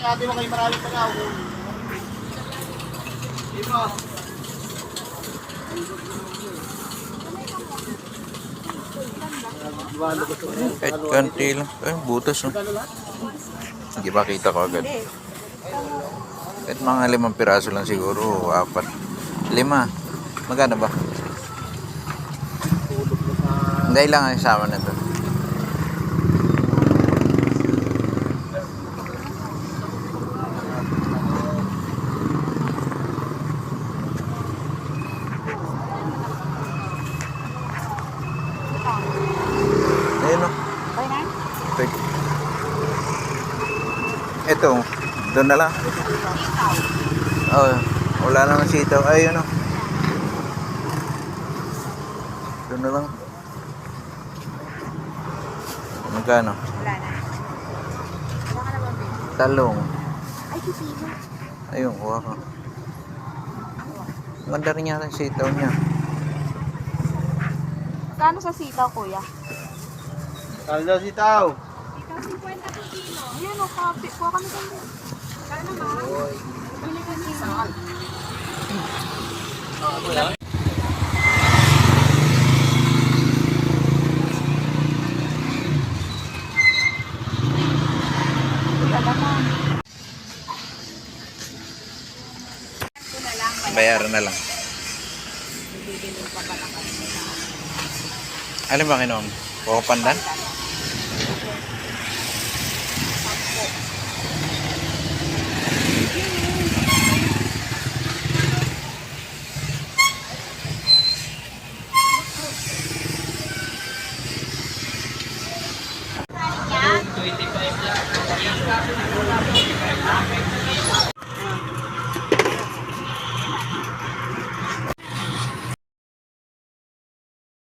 natin mo kayo maraming palaw. Diba? Kahit konti lang. Ay, butas oh. Hindi ba kita ko agad? Kahit mga 5 piraso lang siguro, 4. 5. Magkano ba? Hindi lang ang isama na ito. Ayun o. Ito, doon na lang. Oh, wala naman sitaw. Ayun o. Doon na lang. Magkano? Wala na. Wala ka na ba, babe? Talong. Ay, sisino. Ayun, kuha ka. Ganda rin yata yung sitaw niya. Kano sa sitaw, kuya? Kala daw si Tao. Sitaw, 50 po kilo. Ayan o, kape. Kuha kami kami. Kano naman? Bili ka niya. Saan? Bayaran na lang. Alin ba kinom? Kuha pandan?